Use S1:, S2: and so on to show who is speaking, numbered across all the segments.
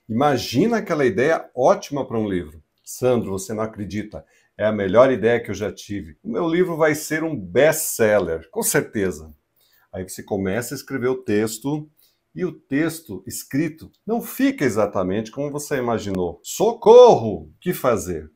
S1: Imagina aquela ideia ótima para um livro. Sandro, você não acredita. É a melhor ideia que eu já tive. O meu livro vai ser um best-seller, com certeza. Aí você começa a escrever o texto e o texto escrito não fica exatamente como você imaginou. Socorro! O que fazer?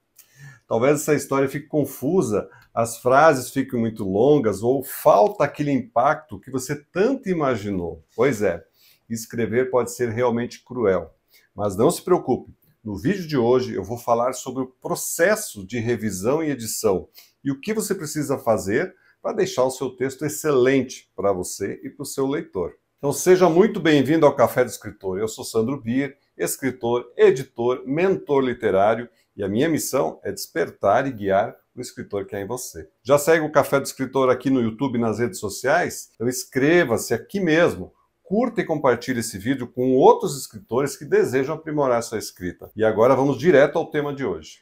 S1: Talvez essa história fique confusa, as frases fiquem muito longas ou falta aquele impacto que você tanto imaginou. Pois é, escrever pode ser realmente cruel. Mas não se preocupe, no vídeo de hoje eu vou falar sobre o processo de revisão e edição e o que você precisa fazer para deixar o seu texto excelente para você e para o seu leitor. Então seja muito bem-vindo ao Café do Escritor. Eu sou Sandro Bier, escritor, editor, mentor literário e a minha missão é despertar e guiar o escritor que é em você. Já segue o Café do Escritor aqui no YouTube e nas redes sociais? Então inscreva-se aqui mesmo. Curta e compartilhe esse vídeo com outros escritores que desejam aprimorar sua escrita. E agora vamos direto ao tema de hoje.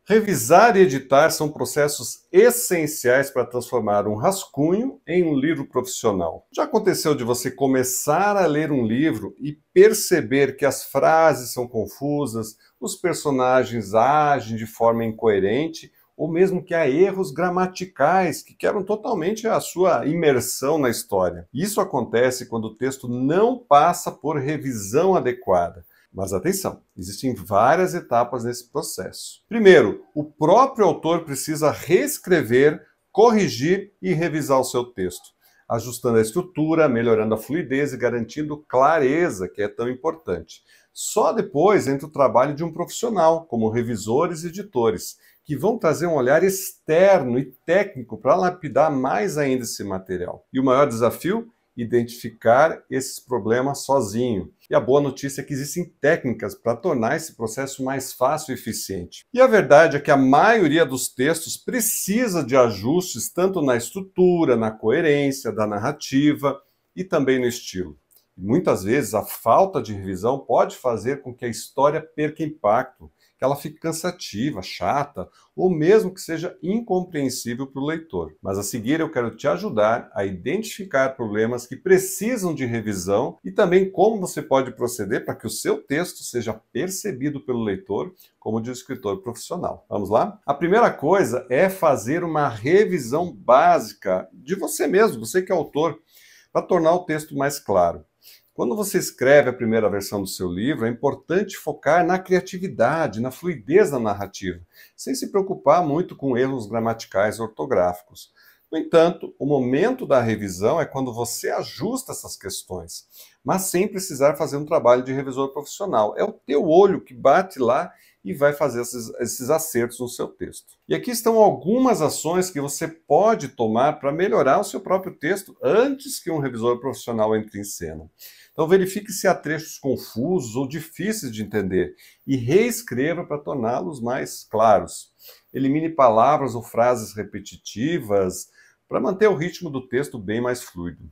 S1: Revisar e editar são processos essenciais para transformar um rascunho em um livro profissional. Já aconteceu de você começar a ler um livro e perceber que as frases são confusas, os personagens agem de forma incoerente, ou mesmo que há erros gramaticais que quebram totalmente a sua imersão na história? Isso acontece quando o texto não passa por revisão adequada. Mas atenção, existem várias etapas nesse processo. Primeiro, o próprio autor precisa reescrever, corrigir e revisar o seu texto, ajustando a estrutura, melhorando a fluidez e garantindo clareza, que é tão importante. Só depois entra o trabalho de um profissional, como revisores e editores, que vão trazer um olhar externo e técnico para lapidar mais ainda esse material. E o maior desafio? Identificar esses problemas sozinho. E a boa notícia é que existem técnicas para tornar esse processo mais fácil e eficiente. E a verdade é que a maioria dos textos precisa de ajustes tanto na estrutura, na coerência da narrativa e também no estilo. E muitas vezes a falta de revisão pode fazer com que a história perca impacto, que ela fique cansativa, chata, ou mesmo que seja incompreensível para o leitor. Mas a seguir eu quero te ajudar a identificar problemas que precisam de revisão e também como você pode proceder para que o seu texto seja percebido pelo leitor como de um escritor profissional. Vamos lá? A primeira coisa é fazer uma revisão básica de você mesmo, você que é autor, para tornar o texto mais claro. Quando você escreve a primeira versão do seu livro, é importante focar na criatividade, na fluidez da narrativa, sem se preocupar muito com erros gramaticais e ortográficos. No entanto, o momento da revisão é quando você ajusta essas questões, mas sem precisar fazer um trabalho de revisor profissional. É o teu olho que bate lá e vai fazer esses acertos no seu texto. E aqui estão algumas ações que você pode tomar para melhorar o seu próprio texto antes que um revisor profissional entre em cena. Então verifique se há trechos confusos ou difíceis de entender e reescreva para torná-los mais claros. Elimine palavras ou frases repetitivas para manter o ritmo do texto bem mais fluido.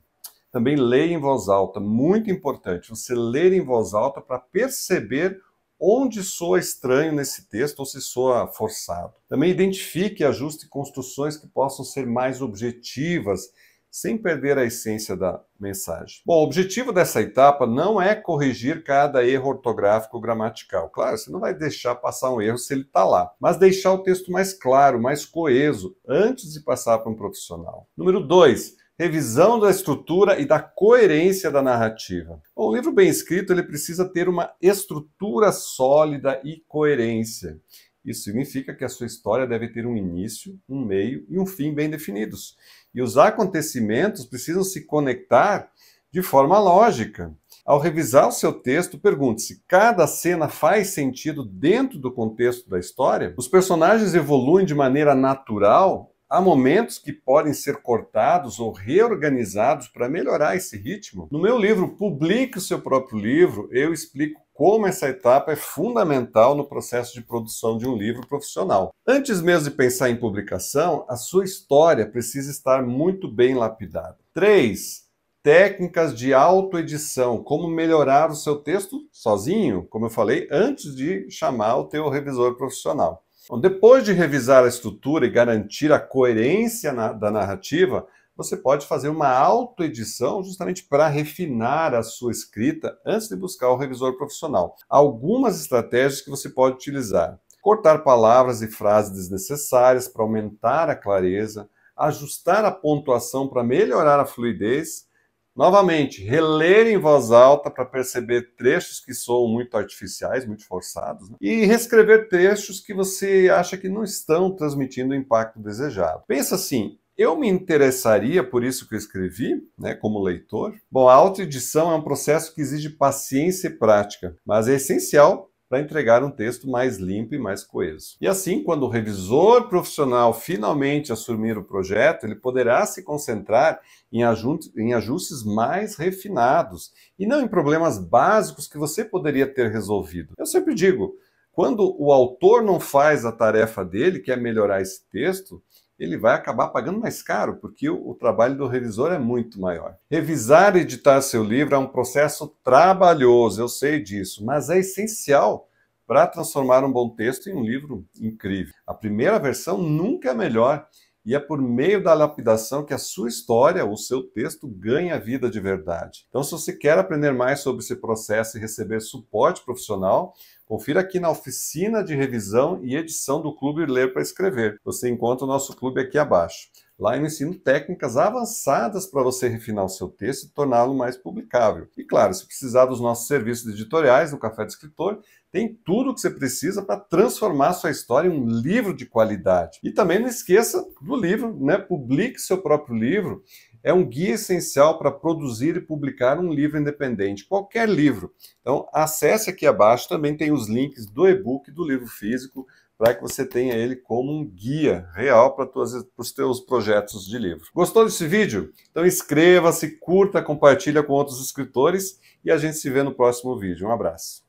S1: Também leia em voz alta, muito importante, você ler em voz alta para perceber onde soa estranho nesse texto ou se soa forçado. Também identifique e ajuste construções que possam ser mais objetivas, sem perder a essência da mensagem. Bom, o objetivo dessa etapa não é corrigir cada erro ortográfico ou gramatical. Claro, você não vai deixar passar um erro se ele está lá, mas deixar o texto mais claro, mais coeso, antes de passar para um profissional. Número 2. Revisão da estrutura e da coerência da narrativa. Bom, um livro bem escrito ele precisa ter uma estrutura sólida e coerência. Isso significa que a sua história deve ter um início, um meio e um fim bem definidos. E os acontecimentos precisam se conectar de forma lógica. Ao revisar o seu texto, pergunte-se: cada cena faz sentido dentro do contexto da história? Os personagens evoluem de maneira natural? Há momentos que podem ser cortados ou reorganizados para melhorar esse ritmo? No meu livro Publique o Seu Próprio Livro, eu explico como essa etapa é fundamental no processo de produção de um livro profissional. Antes mesmo de pensar em publicação, a sua história precisa estar muito bem lapidada. 3. Técnicas de autoedição. Como melhorar o seu texto sozinho, como eu falei, antes de chamar o teu revisor profissional. Bom, depois de revisar a estrutura e garantir a coerência da narrativa, você pode fazer uma autoedição justamente para refinar a sua escrita antes de buscar o revisor profissional. Algumas estratégias que você pode utilizar: cortar palavras e frases desnecessárias para aumentar a clareza, ajustar a pontuação para melhorar a fluidez. Novamente, reler em voz alta para perceber trechos que soam muito artificiais, muito forçados, né? E reescrever trechos que você acha que não estão transmitindo o impacto desejado. Pensa assim: eu me interessaria por isso que eu escrevi, né, como leitor? Bom, a autoedição é um processo que exige paciência e prática, mas é essencial para entregar um texto mais limpo e mais coeso. E assim, quando o revisor profissional finalmente assumir o projeto, ele poderá se concentrar em ajustes mais refinados e não em problemas básicos que você poderia ter resolvido. Eu sempre digo, quando o autor não faz a tarefa dele, que é melhorar esse texto, ele vai acabar pagando mais caro, porque o trabalho do revisor é muito maior. Revisar e editar seu livro é um processo trabalhoso, eu sei disso, mas é essencial para transformar um bom texto em um livro incrível. A primeira versão nunca é melhor, e é por meio da lapidação que a sua história, o seu texto, ganha vida de verdade. Então, se você quer aprender mais sobre esse processo e receber suporte profissional, confira aqui na oficina de revisão e edição do Clube Ler para Escrever. Você encontra o nosso clube aqui abaixo. Lá eu ensino técnicas avançadas para você refinar o seu texto e torná-lo mais publicável. E claro, se precisar dos nossos serviços editoriais no Café do Escritor, tem tudo o que você precisa para transformar sua história em um livro de qualidade. E também não esqueça do livro, né? Publique seu próprio livro. É um guia essencial para produzir e publicar um livro independente, qualquer livro. Então, acesse aqui abaixo, também tem os links do e-book e do livro físico, para que você tenha ele como um guia real para os teus projetos de livro. Gostou desse vídeo? Então inscreva-se, curta, compartilha com outros escritores e a gente se vê no próximo vídeo. Um abraço.